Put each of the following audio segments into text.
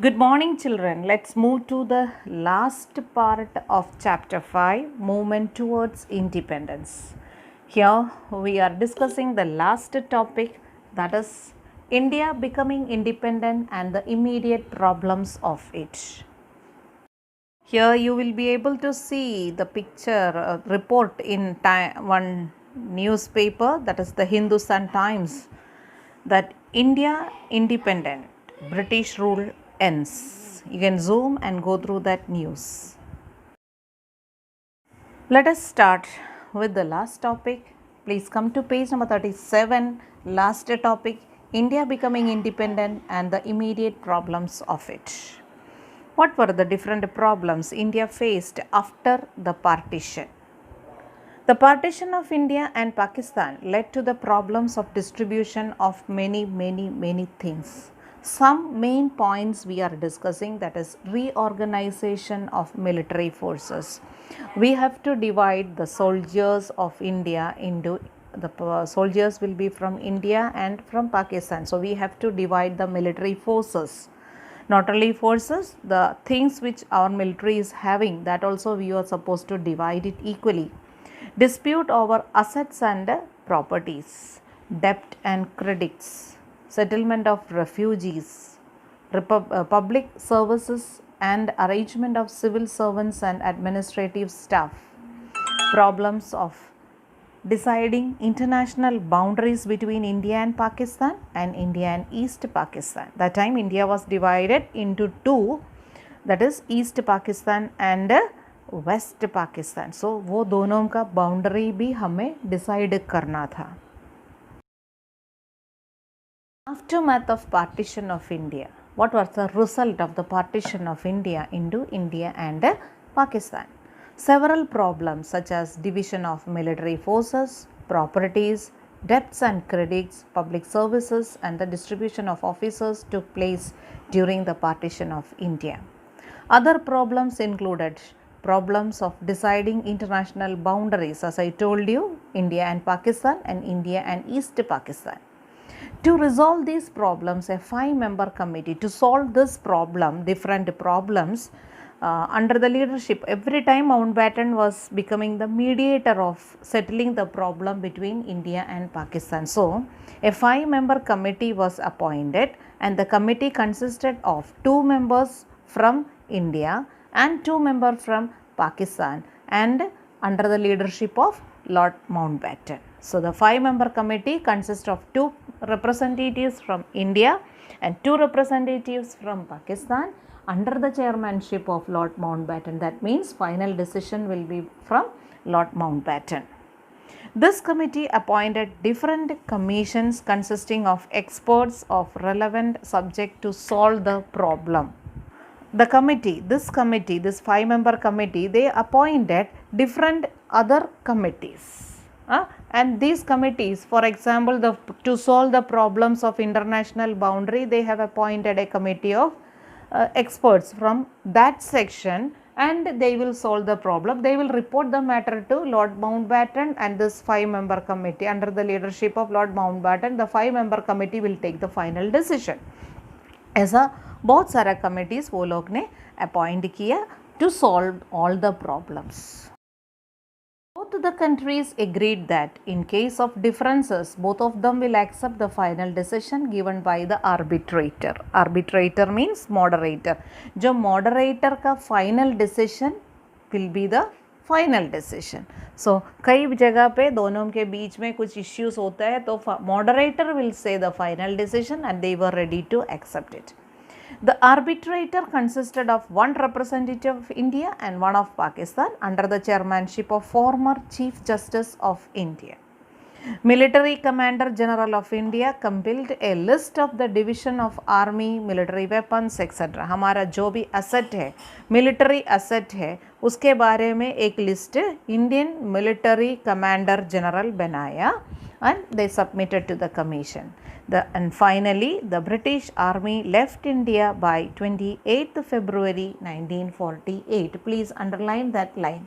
Good morning, children. Let's move to the last part of chapter 5, Movement Towards Independence. Here we are discussing the last topic, that is India becoming independent and the immediate problems of it. Here you will be able to see the picture report in one newspaper, that is the Hindustan Times, that India independent, British rule ends. You can zoom and go through that news. Let us start with the last topic. Please come to page number 37. Last topic, India becoming independent and the immediate problems of it. What were the different problems India faced after the partition? The partition of India and Pakistan led to the problems of distribution of many things. Some main points we are discussing, that is reorganization of military forces. We have to divide the soldiers of India into the soldiers will be from India and from Pakistan. So we have to divide the military forces. Not only forces, the things which our military is having, that also we are supposed to divide it equally. Dispute over assets and properties, debt and credits, settlement of refugees, public services and arrangement of civil servants and administrative staff, problems of deciding international boundaries between India and Pakistan and India and East Pakistan. That time India was divided into two, that is East Pakistan and West Pakistan. So वो दोनों का boundary भी हमें decide करना था. Aftermath of partition of India. What was the result of the partition of India into India and Pakistan? Several problems such as division of military forces, properties, debts and credits, public services and the distribution of officers took place during the partition of India. Other problems included problems of deciding international boundaries, as I told you, India and Pakistan and India and East Pakistan. To resolve these problems, a 5-member committee to solve this problem, different problems, under the leadership, every time Mountbatten was becoming the mediator of settling the problem between India and Pakistan. So, a 5-member committee was appointed and the committee consisted of 2 members from India and 2 members from Pakistan and under the leadership of Lord Mountbatten. So, the 5-member committee consists of 2 representatives from India and 2 representatives from Pakistan under the chairmanship of Lord Mountbatten. That means final decision will be from Lord Mountbatten. This committee appointed different commissions consisting of experts of relevant subject to solve the problem. The committee, this 5-member committee, they appointed different other committees. And these committees, for example, to solve the problems of international boundary, they have appointed a committee of experts from that section and they will solve the problem. They will report the matter to Lord Mountbatten and this 5-member committee under the leadership of Lord Mountbatten. The 5-member committee will take the final decision. ऐसा बहुत सारा committees वो लोग ने appoint किया to solve all the problems. Both the countries agreed that in case of differences, both of them will accept the final decision given by the arbitrator. Arbitrator means moderator. जो moderator का final decision will be the final decision. So, कई जगह पे दोनों के बीच में कुछ issues होता है तो moderator will say the final decision and they were ready to accept it. The arbitrator consisted of 1 representative of India and 1 of Pakistan under the chairmanship of former Chief Justice of India. Military Commander General of India compiled a list of the division of army, military weapons, etc. हमारा जो भी asset है, military asset है, उसके बारे में एक list Indian Military Commander General बनाया and they submitted to the commission. And finally, the British Army left India by 28th February 1948. Please underline that line.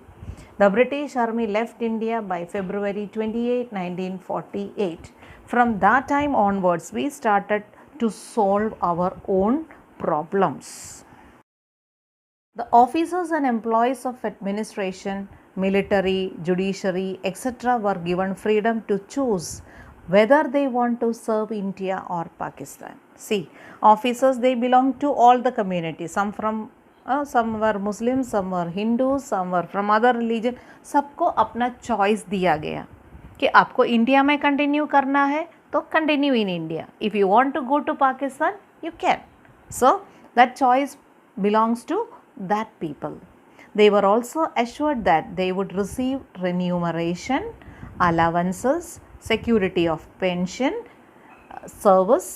The British Army left India by February 28, 1948. From that time onwards, we started to solve our own problems. The officers and employees of administration, military, judiciary, etc. were given freedom to choose whether they want to serve India or Pakistan. See, officers, they belong to all the communities. some were Muslims, some were Hindus, some were from other religion. सबको अपना choice दिया गया कि आपको India में continue करना है तो continue in India. If you want to go to Pakistan you can. So that choice belongs to that people. They were also assured that they would receive remuneration, allowances, security of pension, service,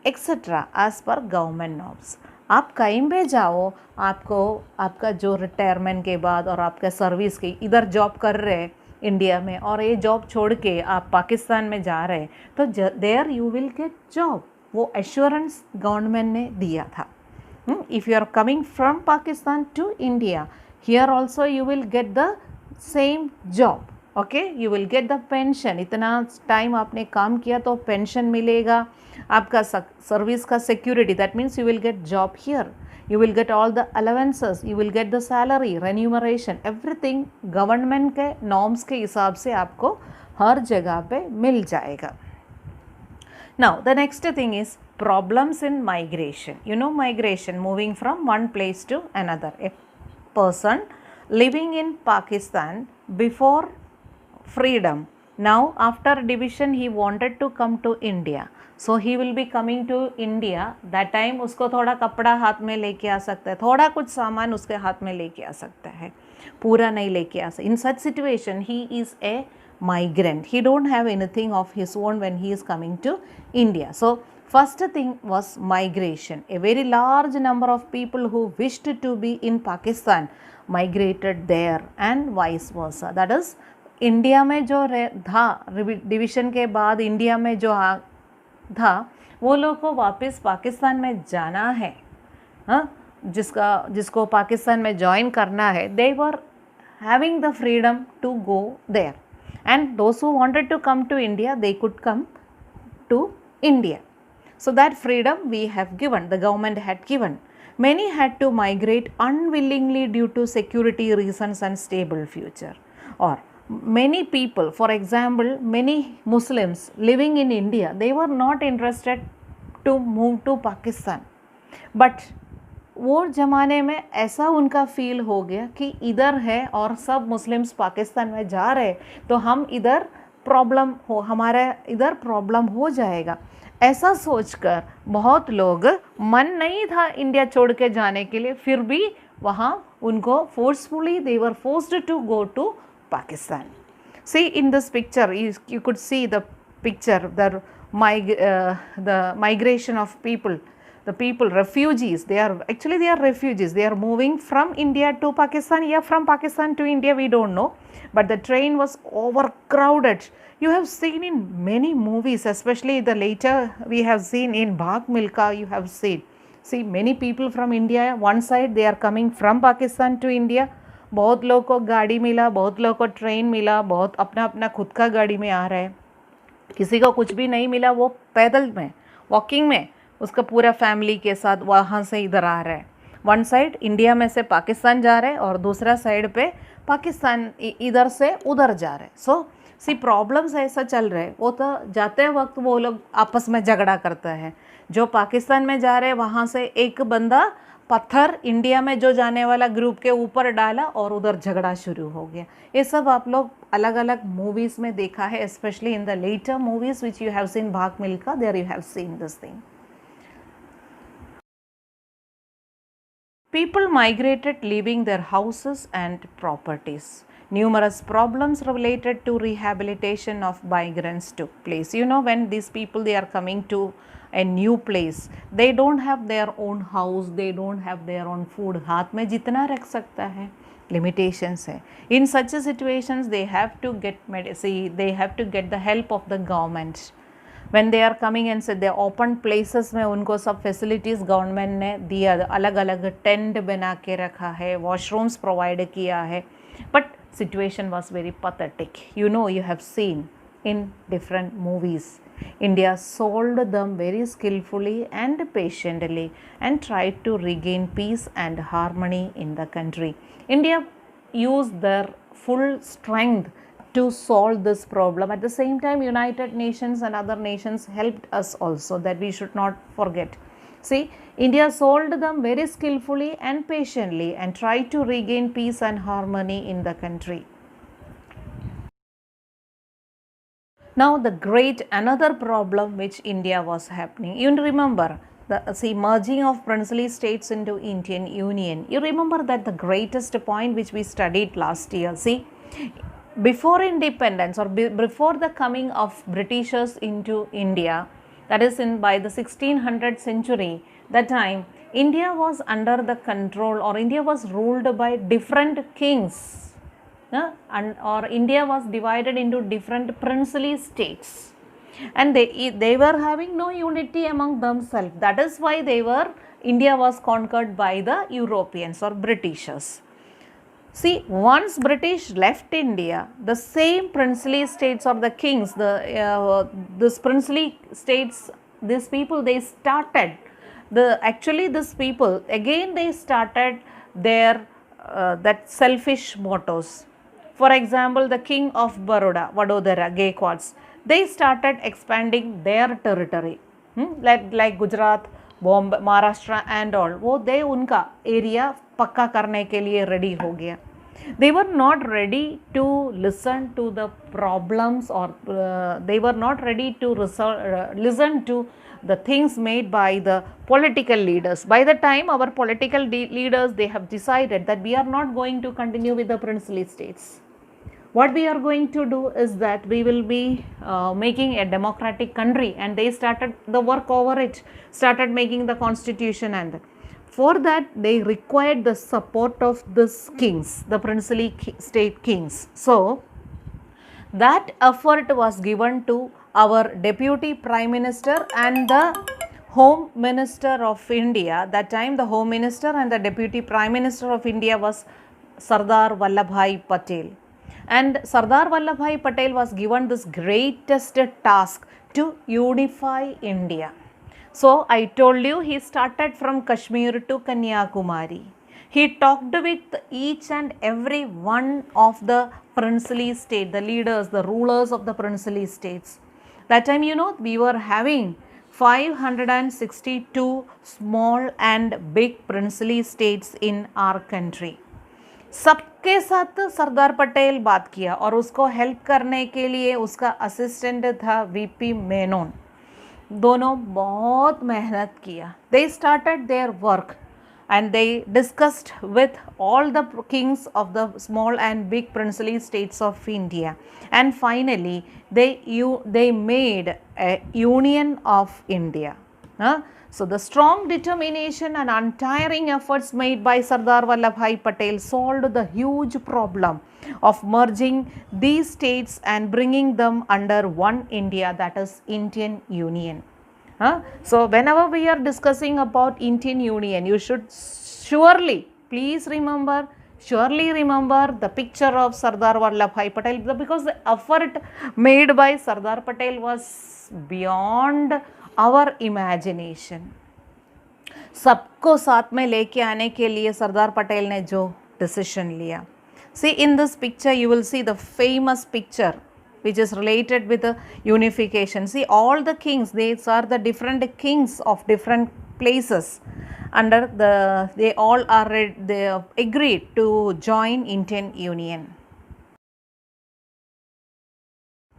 etc. as per government norms. आप कहीं भी जाओ, आपको आपका जो retirement के बाद और आपका सर्विस की इधर जॉब कर रहे हैं इंडिया में और ये जॉब छोड़ के आप पाकिस्तान में जा रहे हैं तो there you will get job. वो एश्योरेंस गवर्नमेंट ने दिया था. If you are coming from Pakistan to India, here also you will get the same job. Okay, you will get the pension. इतना टाइम आपने काम किया तो पेंशन मिलेगा. आपका सर्विस का security, that means you will get job here. You will get all the allowances. You will get the salary, remuneration, everything government के norms के हिसाब से आपको हर जगह पे मिल जाएगा. Now the next thing is problems in migration. You know migration, moving from one place to another. A person living in Pakistan before freedom, now after division he wanted to come to India. So he will be coming to India. That time उसको थोड़ा कपड़ा हाथ में लेके आ सकता है, थोड़ा कुछ सामान उसके हाथ में लेके आ सकता है, पूरा नहीं लेके आ सकता. In such situation he is a migrant. He don't have anything of his own when he is coming to India. So first thing was migration. A very large number of people who wished to be in Pakistan migrated there and vice versa. That is, India में जो था division के बाद India में जो था वो लोग को वापस पाकिस्तान में जाना है. जिसको पाकिस्तान में ज्वाइन करना है, they were having the freedom to go there. And those who wanted to come to India, they could come to India. So that freedom we have given, the government had given. Many had to migrate unwillingly due to security reasons and stable future. Or many people, for example, many Muslims living in India, they were not interested to move to Pakistan. But वो ज़माने में ऐसा उनका feel हो गया कि इधर है और सब मुस्लिम्स पाकिस्तान में जा रहे तो हम इधर हमारा इधर प्रॉब्लम हो जाएगा. ऐसा सोचकर बहुत लोग मन नहीं था इंडिया छोड़ के जाने के लिए, फिर भी वहाँ उनको forcefully they were forced to go to Pakistan. See in this picture, you could see the picture, the migration of people. The people, refugees, they are refugees. They are moving from India to Pakistan. Yeah, from Pakistan to India, we don't know. But the train was overcrowded. You have seen in many movies, especially the later we have seen in Bhag Milka, you have seen. See, many people from India, one side they are coming from Pakistan to India. बहुत लोग को गाड़ी मिला, बहुत लोग को train मिला, बहुत अपना अपना खुद का गाड़ी में आ रहा है. किसी को कुछ भी नहीं मिला, वो पैदल में, वॉकिंग में उसका पूरा फैमिली के साथ वहाँ से इधर आ रहा है. वन साइड इंडिया में से पाकिस्तान जा रहा है और दूसरा साइड पे पाकिस्तान इधर से उधर जा रहा है. सो सी प्रॉब्लम्स ऐसा चल रहा है. वो तो जाते वक्त वो लोग आपस में झगड़ा करता है. जो पाकिस्तान में जा रहे हैं वहाँ से एक बंदा पत्थर इंडिया में जो जाने वाला ग्रुप के ऊपर डाला और उधर झगड़ा शुरू हो गया. ये सब आप लोग अलग अलग मूवीज़ में देखा है, especially in the latter movies which you have seen Bhaag Milkha, there you have seen this thing. People migrated, leaving their houses and properties. Numerous problems related to rehabilitation of migrants took place. You know, when these people they are coming to a new place, they don't have their own house, they don't have their own food. हाथ में जितना रख सकता है, limitations है. In such situations, they have to get the help of the government. When they are coming and say they open places में उनको सब facilities government ने दिया, अलग अलग टेंट बना के रखा है, washrooms provide किया है. But situation was very pathetic. You know, you have seen in different movies. India solved them very skillfully and patiently and tried to regain peace and harmony in the country. India used their full strength to solve this problem. At the same time, United Nations and other nations helped us also, that we should not forget. See, India solved them very skillfully and patiently and tried to regain peace and harmony in the country. Now the great another problem which India was happening. You remember the merging of princely states into Indian Union. You remember that the greatest point which we studied last year. See, before independence or before the coming of Britishers into India, that is by the 1600th century, that time India was under the control, or India was ruled by different kings. Or India was divided into different princely states, and they were having no unity among themselves. That is why India was conquered by the Europeans or Britishers. See, once British left India, the same princely states or the kings, this princely states, these people, they started these people again, they started their that selfish mottos. For example, the king of Vadodara, Gaekwads, they started expanding their territory, like Gujarat, Bombay, Maharashtra and all. वो they उनका area पक्का करने के लिए ready हो गया. They were not ready to listen to the problems, or they were not ready to listen to the things made by the political leaders. By the time our political leaders, they have decided that we are not going to continue with the princely states. What we are going to do is that we will be making a democratic country, and they started the work over it, started making the constitution, and for that they required the support of these kings, the princely state kings. So that effort was given to our deputy prime minister and the home minister of India. That time the home minister and the deputy prime minister of India was Sardar Vallabhbhai Patel. And Sardar Vallabhbhai Patel was given this greatest task to unify India. So I told you, he started from Kashmir to Kanyakumari. He talked with each and every one of the princely state, the leaders, the rulers of the princely states. That time, we were having 562 small and big princely states in our country. सबके साथ सरदार पटेल बात किया, और उसको help करने के लिए उसका असिस्टेंट था वीपी मेनन. दोनों बहुत मेहनत किया. They started their work and they discussed with all the kings of the small and big princely states of India, and finally they made a union of India. So the strong determination and untiring efforts made by Sardar Vallabhbhai Patel solved the huge problem of merging these states and bringing them under one India, that is Indian Union. So whenever we are discussing about Indian Union, you should surely remember the picture of Sardar Vallabhbhai Patel, because the effort made by Sardar Patel was beyond our imagination. सबको साथ में लेके आने के लिए सरदार पटेल ने जो decision लिया. See, in this picture you will see the famous picture which is related with the unification. See, all the kings, these are the different kings of different places. They all they agreed to join Indian Union.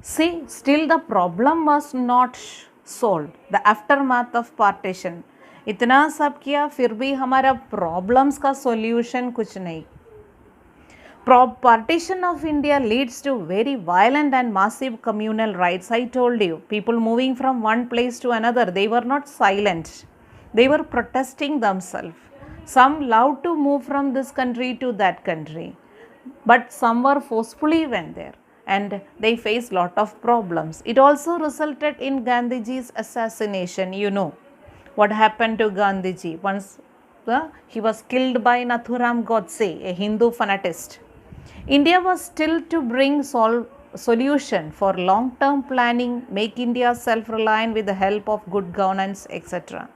See, still the problem was not solved. The aftermath of partition. इतना सब किया, फिर भी हमारा problems का solution कुछ नहीं. Partition of India leads to very violent and massive communal riots. I told you, people moving from one place to another, they were not silent. They were protesting themselves. Some loved to move from this country to that country, but some were forcefully went there, and they faced lot of problems. It also resulted in Gandhiji's assassination. You know what happened to Gandhiji once he was killed by Nathuram Godse, a Hindu fanatist. India was still to bring solution for long-term planning, make India self-reliant with the help of good governance, etc.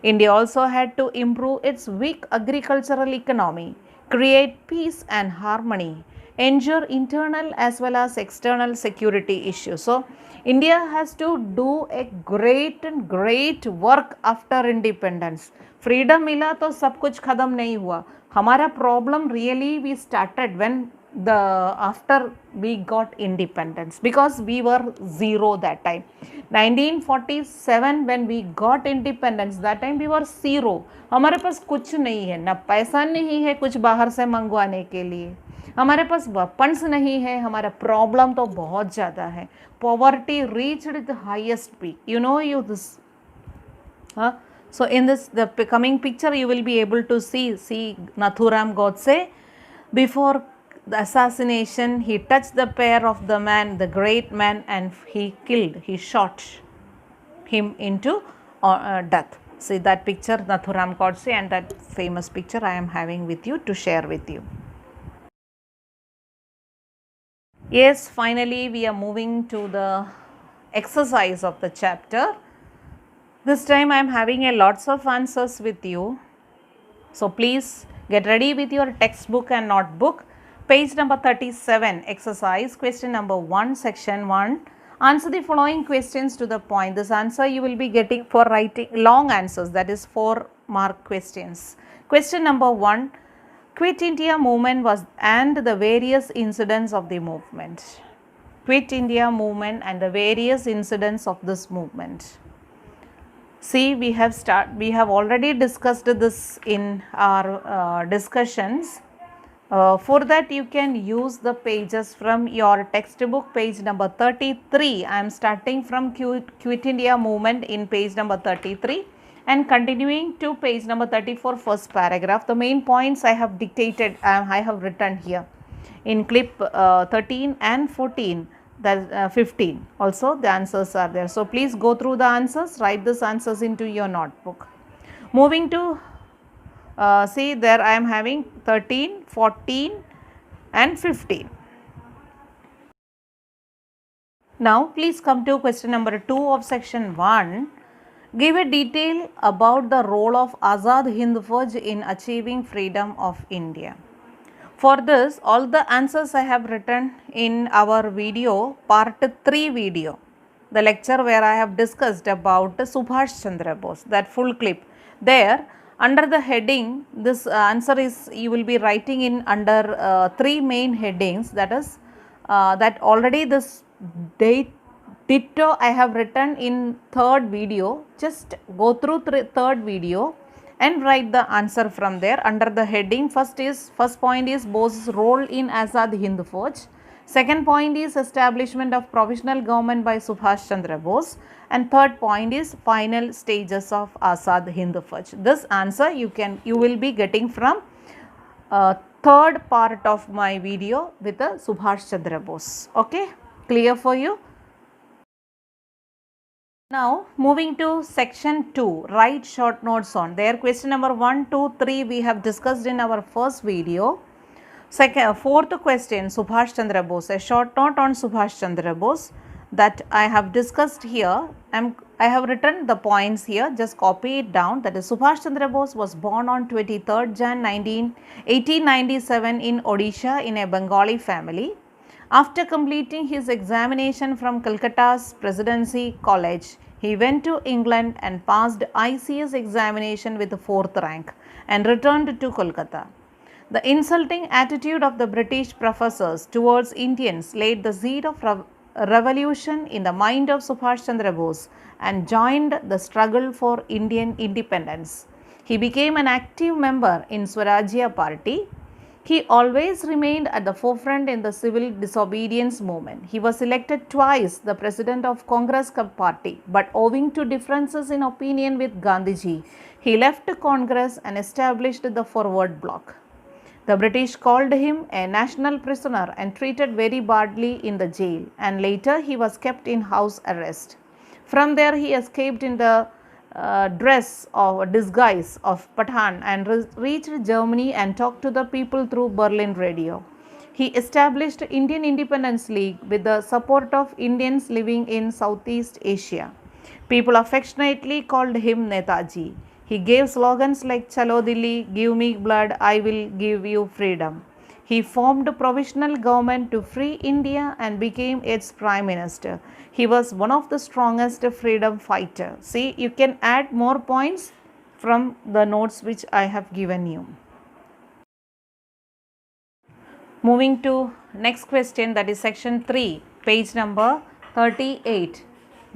India also had to improve its weak agricultural economy, create peace and harmony, ensure internal as well as external security issues. So, India has to do a great work after independence. Freedom मिला तो सब कुछ खत्म नहीं हुआ. हमारा problem really we started when the after we got independence, because we were zero that time. 1947 when we got independence, that time we were zero. हमारे पास कुछ नहीं है, ना पैसा नहीं है कुछ बाहर से मंगवाने के लिए, हमारे पास वेपन्स नहीं है, हमारा प्रॉब्लम तो बहुत ज़्यादा है. Poverty reached the highest peak. you this so in this the coming picture you will be able to see Nathuram Godse. Before the assassination, he touched the pair of the man, the great man, and he shot him into death. See that picture, Nathuram Godse, and that famous picture I am having with you to share with you. Yes, finally we are moving to the exercise of the chapter. This time I am having a lots of answers with you. So please get ready with your textbook and notebook. Page number 37, exercise, question number 1, section 1. Answer the following questions to the point. This answer you will be getting for writing long answers, that is 4-mark questions. Question number 1, Quit India movement was and the various incidents of the movement. Quit India movement and the various incidents of this movement. See, we have already discussed this in our discussions. For that you can use the pages from your textbook, page number 33. I am starting from Quit India movement in page number 33 and continuing to page number 34, first paragraph. The main points I have dictated, I have written here in clip 13 and 14. That 15 also the answers are there. So please go through the answers, write these answers into your notebook. Moving to see, there I am having 13, 14 and 15. Now please come to question number 2 of section 1. Give a detail about the role of Azad Hind Fauj in achieving freedom of India. For this, all the answers I have written in our video, part 3 video, the lecture where I have discussed about Subhash Chandra Bose, that full clip. There, under the heading, this answer is, you will be writing in under 3 main headings, that is, that already this ditto I have written in 3rd video. Just go through 3rd video and write the answer from there under the heading. First point is Bose's role in Azad Hind Fauj. Second point is establishment of provisional government by Subhash Chandra Bose, and third point is final stages of Azad Hind Fauj. This answer you will be getting from third part of my video with the Subhash Chandra Bose. Okay, clear for you? Now moving to section 2, write short notes on. There question number 1, 2, 3 we have discussed in our first video. Fourth question, Subhash Chandra Bose, a short note on Subhash Chandra Bose that I have discussed here. I have written the points here, just copy it down. That is, Subhash Chandra Bose was born on 23rd Jan 1897 in Odisha in a Bengali family. After completing his examination from Calcutta's Presidency College, he went to England and passed ICS examination with the 4th rank and returned to Kolkata. The insulting attitude of the British professors towards Indians laid the seed of revolution in the mind of Subhash Chandra Bose and joined the struggle for Indian independence. He became an active member in Swarajya Party. He always remained at the forefront in the civil disobedience movement. He was elected twice the president of Congress Party, but owing to differences in opinion with Gandhiji, he left Congress and established the Forward Bloc. The British called him a national prisoner and treated very badly in the jail, and later he was kept in house arrest. From there he escaped in the disguise of Pathan and reached Germany and talked to the people through Berlin radio. He established Indian Independence League with the support of Indians living in Southeast Asia. People affectionately called him Netaji. He gave slogans like Chalo Dilli, give me blood, I will give you freedom. He formed a provisional government to free India and became its prime minister. He was one of the strongest freedom fighters. See, you can add more points from the notes which I have given you. Moving to next question, that is section 3, page number 38.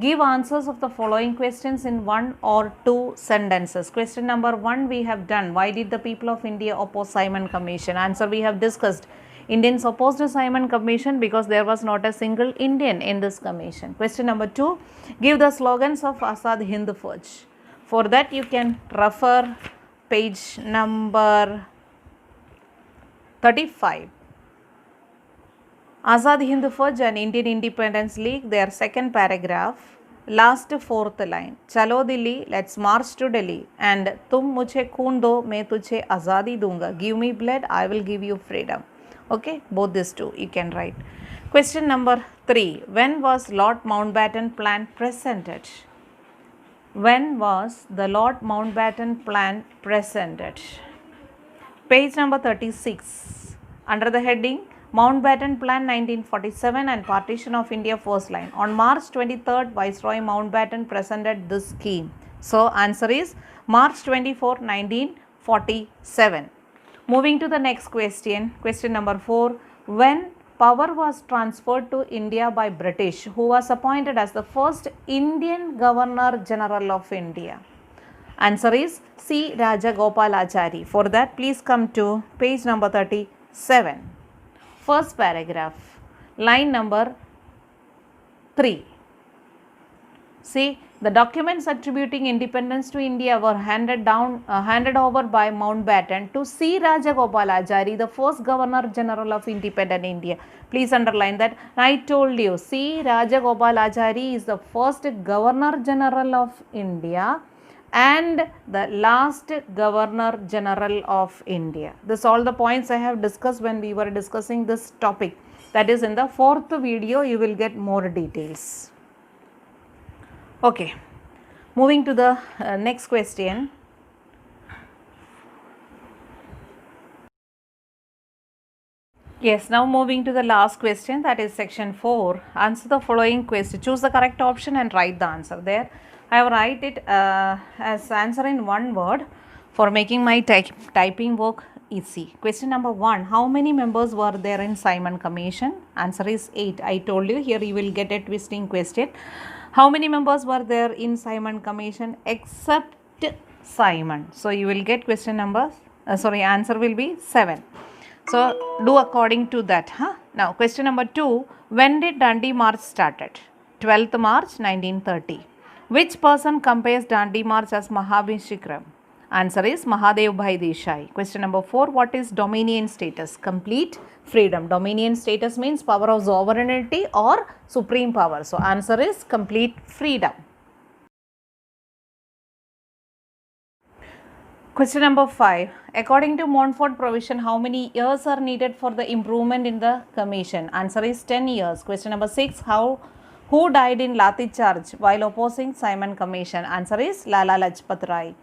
Give answers of the following questions in one or two sentences. Question number 1 we have done. Why did the people of India oppose Simon Commission? Answer we have discussed. Indians opposed the Simon Commission because there was not a single Indian in this commission. Question number 2. Give the slogans of Azad Hind Fauj. For that you can refer page number 35. Azad Hind Fauj and Indian Independence League, their second paragraph, last fourth line. Chalo Dilli, let's march to Delhi. And tum mujhe khoon do, main tujhe azadi dunga. Give me blood, I will give you freedom. Okay, both these two you can write. Question number 3. When was Lord Mountbatten plan presented? When was the Lord Mountbatten plan presented? Page number 36. Under the heading Mountbatten Plan 1947 and Partition of India, first line. On March 23rd, Viceroy Mountbatten presented this scheme. So, answer is March 24, 1947. Moving to the next question. Question number 4. When power was transferred to India by British, who was appointed as the first Indian Governor General of India? Answer is C. Rajagopalachari. For that, please come to page number 37. First paragraph, line number 3. See, the documents attributing independence to India were handed over by Mountbatten to C. Rajagopalachari, the first Governor General of independent India. Please underline that. I told you, C. Rajagopalachari is the first Governor General of India and the last Governor General of India. This all the points I have discussed when we were discussing this topic. That is, in the fourth video you will get more details. Okay, moving to the next question. Yes, now moving to the last question, that is section 4. Answer the following question. Choose the correct option and write the answer. There I have write it as answer in one word for making my typing work easy. Question number 1. How many members were there in Simon Commission? Answer is 8. I told you, here you will get a twisting question. How many members were there in Simon Commission except Simon? So you will get question number, answer will be 7. So do according to that. Now question number 2. When did Dandi March started? 12th March 1930. Which person compares Dandi March as Mahabhishikram? Answer is Mahadev Bhai Desai. Question number 4. What is dominion status? Complete freedom. Dominion status means power of sovereignty or supreme power. So answer is complete freedom. Question number 5. According to Montfort provision, how many years are needed for the improvement in the commission? Answer is 10 years. Question number 6. Who died in Lathi charge while opposing Simon Commission? Answer is Lala Lajpat Rai.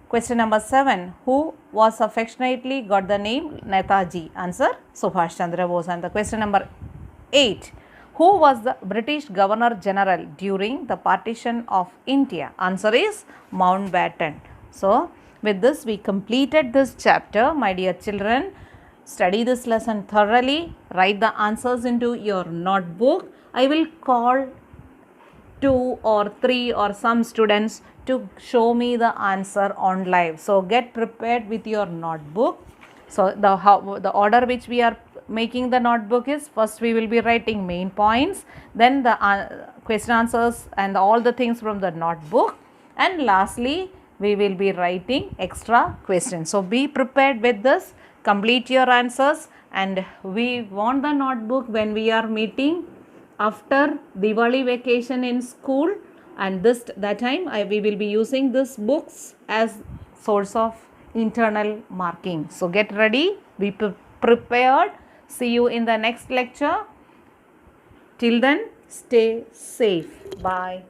Question number 7. Who was affectionately got the name Netaji? Answer Subhash Chandra Bose. And the question number 8. Who was the British Governor General during the partition of India? Answer is Mountbatten. So, with this we completed this chapter. My dear children, study this lesson thoroughly. Write the answers into your notebook. I will call 2 or 3 or some students to show me the answer on live. So get prepared with your notebook. So the order which we are making the notebook is, first we will be writing main points, then the question answers and all the things from the notebook, and lastly we will be writing extra questions. So be prepared with this, complete your answers, and we want the notebook when we are meeting after Diwali vacation in school, and that time we will be using this books as source of internal marking. So get ready, be prepared, See you in the next lecture. Till then, stay safe. Bye.